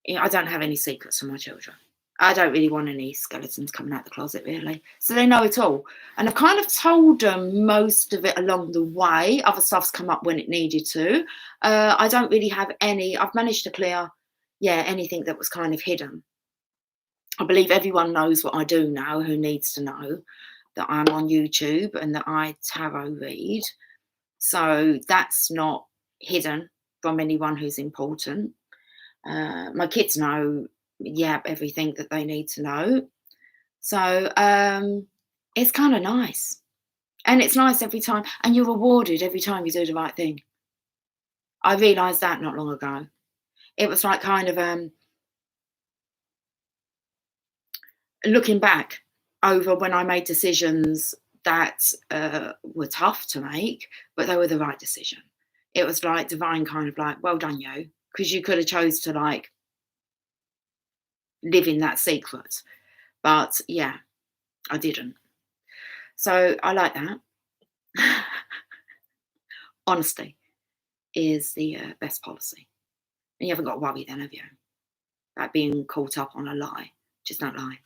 I don't have any secrets from my children. I don't really want any skeletons coming out the closet, really. So they know it all. And I've kind of told them most of it along the way. Other stuff's come up when it needed to. I don't really have any. I've managed to clear, anything that was kind of hidden. I believe everyone knows what I do now who needs to know that I'm on YouTube and that I tarot read. So that's not hidden from anyone who's important. My kids know, everything that they need to know. So it's kind of nice. And it's nice every time. And you're rewarded every time you do the right thing. I realised that not long ago. It was like kind of looking back over when I made decisions that were tough to make, but they were the right decision. It was like divine kind of like, well done, you, because you could have chose to like live in that secret. But yeah, I didn't. So I like that. Honesty is the best policy. And you haven't got to worry then, have you? About being caught up on a lie. Just don't lie.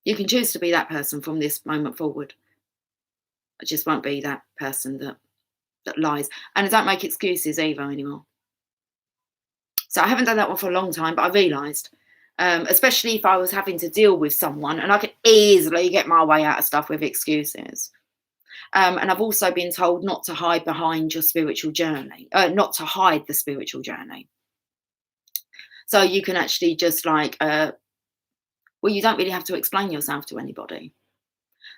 You can choose to be that person from this moment forward. I just won't be that person that lies. And I don't make excuses either anymore. So I haven't done that one for a long time, but I realised, especially if I was having to deal with someone, and I could easily get my way out of stuff with excuses. And I've also been told not to hide behind your spiritual journey, not to hide the spiritual journey. So you can actually just like, you don't really have to explain yourself to anybody.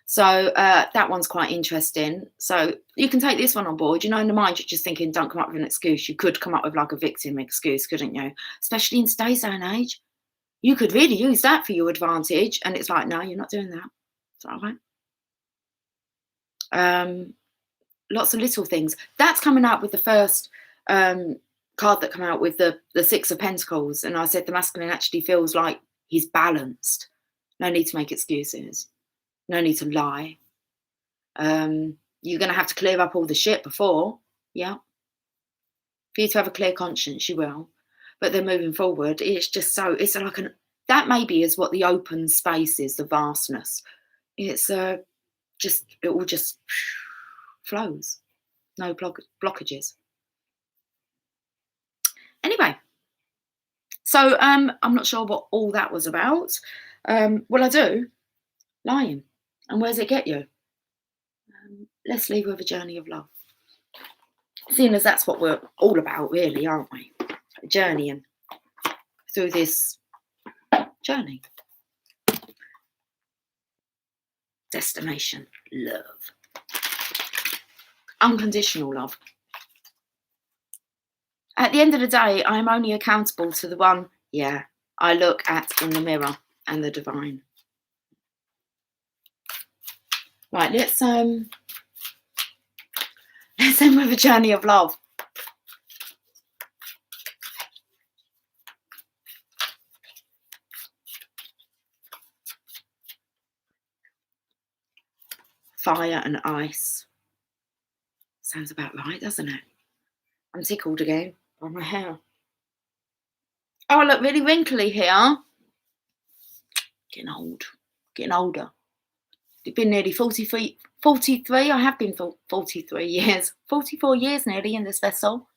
So that one's quite interesting. So you can take this one on board. You know, in the mind, you're just thinking, don't come up with an excuse. You could come up with like a victim excuse, couldn't you? Especially in today's day and age. You could really use that for your advantage. And it's like, no, you're not doing that. Is that all right? Lots of little things. That's coming out with the first card that came out with the Six of Pentacles. And I said the masculine actually feels like he's balanced. No need to make excuses. No need to lie. You're going to have to clear up all the shit before. Yeah. For you to have a clear conscience, you will. But then moving forward, it's just so, it's like that maybe is what the open space is, the vastness. It's it all just flows. No blockages. Anyway. So I'm not sure what all that was about. Well, I do. Lying. And where does it get you? Let's leave with a journey of love. Seeing as that's what we're all about, really, aren't we? Journeying through this journey. Destination, love. Unconditional love. At the end of the day, I'm only accountable to the one, I look at in the mirror, and the divine. Right, let's end with a journey of love. Fire and ice. Sounds about right, doesn't it? I'm tickled again by my hair. Oh, I look really wrinkly here. Getting old. Getting older. It's been nearly 43. I have been for 43 years. 44 years nearly in this vessel.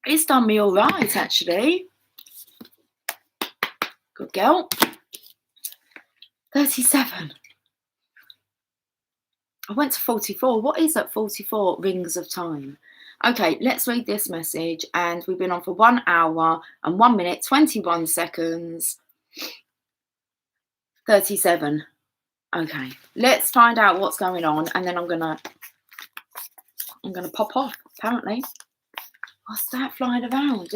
It's done me all right, actually. Good girl. 37. I went to 44. What is that 44? Rings of time. Okay, let's read this message. And we've been on for 1 hour and 1 minute, 21 seconds. 37. Okay, let's find out what's going on. And then I'm gonna pop off, apparently. What's that flying around?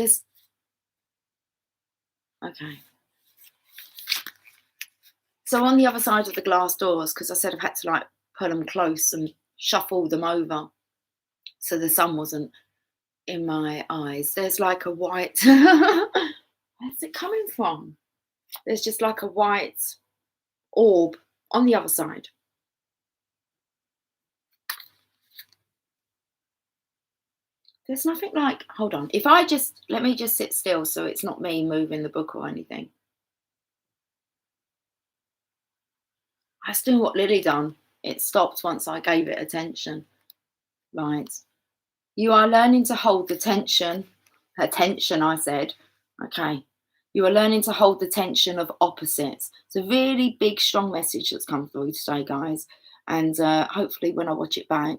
Okay. So on the other side of the glass doors, because I said I've had to like pull them close and shuffle them over so the sun wasn't in my eyes. There's like a white, where's it coming from? There's just like a white orb on the other side. There's nothing like, hold on. Let me just sit still so it's not me moving the book or anything. That's doing what Lily done. It stopped once I gave it attention. Right. You are learning to hold the tension. Attention, I said. Okay. You are learning to hold the tension of opposites. It's a really big, strong message that's come through today, guys. And hopefully when I watch it back,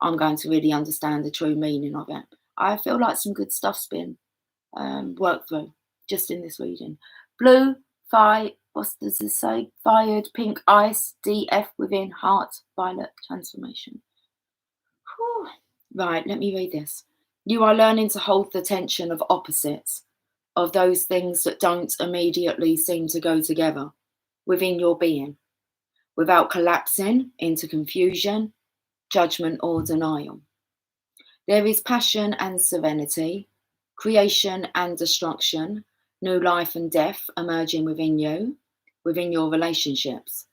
I'm going to really understand the true meaning of it. I feel like some good stuff's been worked through just in this reading. Blue, fire, what does this say? Fired, pink, ice, DF within, heart, violet, transformation. Whew. Right, let me read this. You are learning to hold the tension of opposites, of those things that don't immediately seem to go together within your being, without collapsing into confusion, judgment, or denial. There is passion and serenity, creation and destruction, new life and death emerging within you, within your relationships.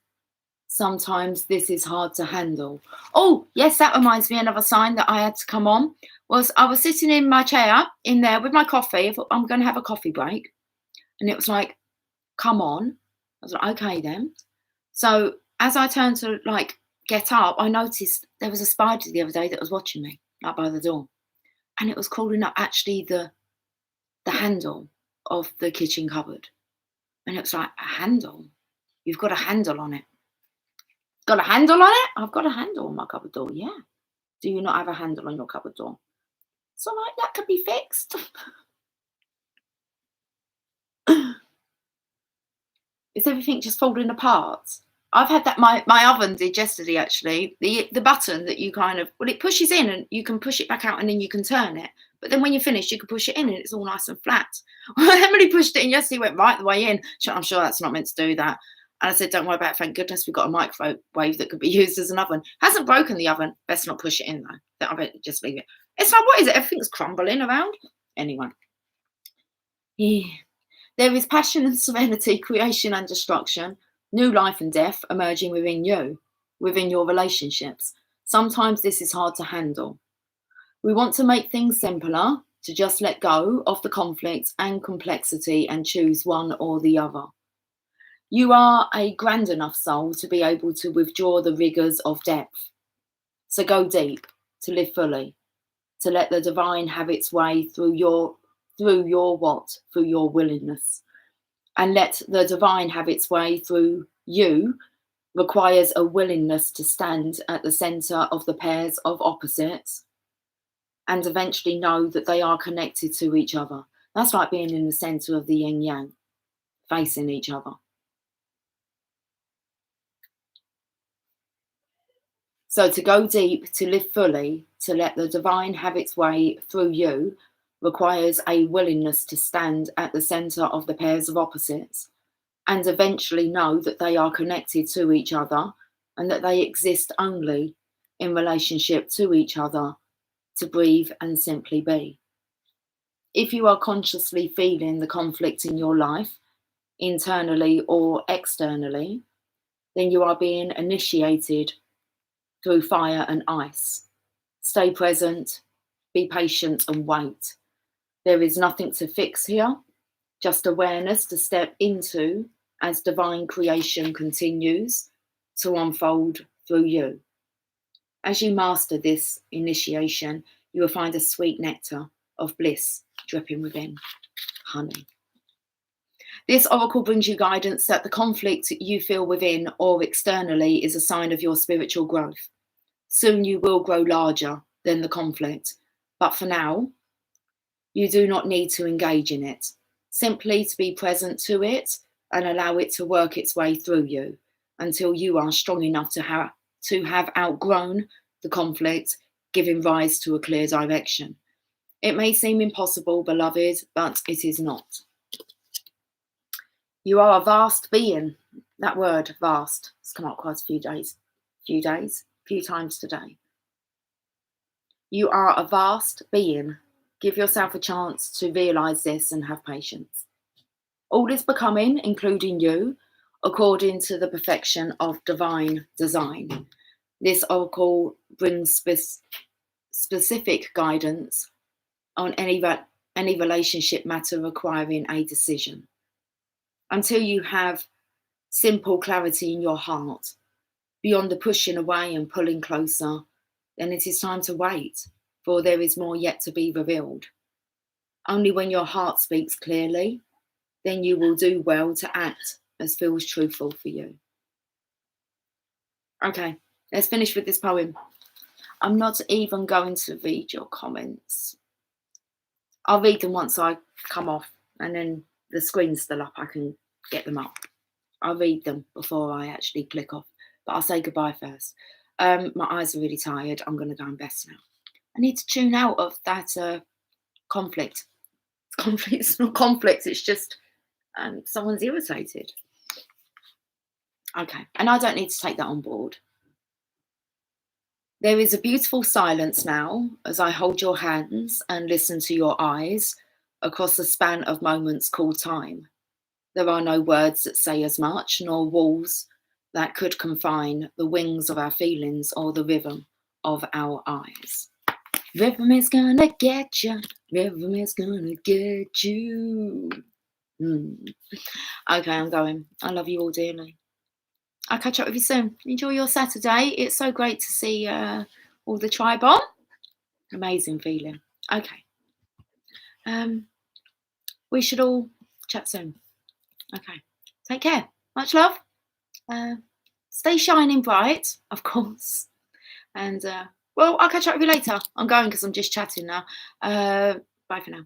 Sometimes this is hard to handle. Oh, yes, that reminds me, another sign that I had to come on was I was sitting in my chair in there with my coffee. I thought, I'm going to have a coffee break. And it was like, come on. I was like, okay then. So as I turned to like get up, I noticed there was a spider the other day that was watching me like by the door. And it was crawling up actually the handle of the kitchen cupboard. And it was like, a handle? You've got a handle on it. Got a handle on it? I've got a handle on my cupboard door, yeah. Do you not have a handle on your cupboard door? It's all right, that could be fixed. Is everything just falling apart? I've had that, my oven did yesterday actually. The button that you kind of, well, it pushes in and you can push it back out and then you can turn it. But then when you're finished, you can push it in and it's all nice and flat. Emily pushed it in yesterday, went right the way in. I'm sure that's not meant to do that. And I said, don't worry about it. Thank goodness we've got a microwave that could be used as an oven. Hasn't broken the oven. Best not push it in though. I better just leave it. It's like, what is it? Everything's crumbling around. Anyway. Yeah. There is passion and serenity, creation and destruction, new life and death emerging within you, within your relationships. Sometimes this is hard to handle. We want to make things simpler, to just let go of the conflict and complexity and choose one or the other. You are a grand enough soul to be able to withdraw the rigours of depth. So go deep, to live fully, to let the divine have its way through your willingness. And let the divine have its way through you requires a willingness to stand at the center of the pairs of opposites and eventually know that they are connected to each other. That's like being in the center of the yin yang, facing each other. So to go deep, to live fully, to let the divine have its way through you, requires a willingness to stand at the center of the pairs of opposites and eventually know that they are connected to each other and that they exist only in relationship to each other to breathe and simply be. If you are consciously feeling the conflict in your life, internally or externally, then you are being initiated through fire and ice. Stay present, be patient and wait. There is nothing to fix here, just awareness to step into as divine creation continues to unfold through you. As you master this initiation, you will find a sweet nectar of bliss dripping within. Honey. This oracle brings you guidance that the conflict you feel within or externally is a sign of your spiritual growth. Soon you will grow larger than the conflict, but for now, you do not need to engage in it. Simply to be present to it and allow it to work its way through you until you are strong enough to have outgrown the conflict, giving rise to a clear direction. It may seem impossible, beloved, but it is not. You are a vast being. That word, vast, has come up quite a few times today. You are a vast being. Give yourself a chance to realise this and have patience. All is becoming, including you, according to the perfection of divine design. This oracle brings specific guidance on any relationship matter requiring a decision. Until you have simple clarity in your heart, beyond the pushing away and pulling closer, then it is time to wait, for there is more yet to be revealed. Only when your heart speaks clearly, then you will do well to act as feels truthful for you. Okay, let's finish with this poem. I'm not even going to read your comments. I'll read them once I come off, and then the screen's still up, I can get them up. I'll read them before I actually click off, but I'll say goodbye first. My eyes are really tired. I'm going to go and best now. I need to tune out of that conflict. It's not conflict, it's just someone's irritated. Okay, and I don't need to take that on board. There is a beautiful silence now as I hold your hands and listen to your eyes across the span of moments called time. There are no words that say as much, nor walls that could confine the wings of our feelings or the rhythm of our eyes. Rhythm is gonna get you. Rhythm is gonna get you. Okay, I'm going. I love you all dearly. I'll catch up with you soon. Enjoy your Saturday. It's so great to see all the tribe on. Amazing feeling. Okay. We should all chat soon. Okay. Take care. Much love. Stay shining bright, of course. And, well, I'll catch up with you later. I'm going because I'm just chatting now. Bye for now.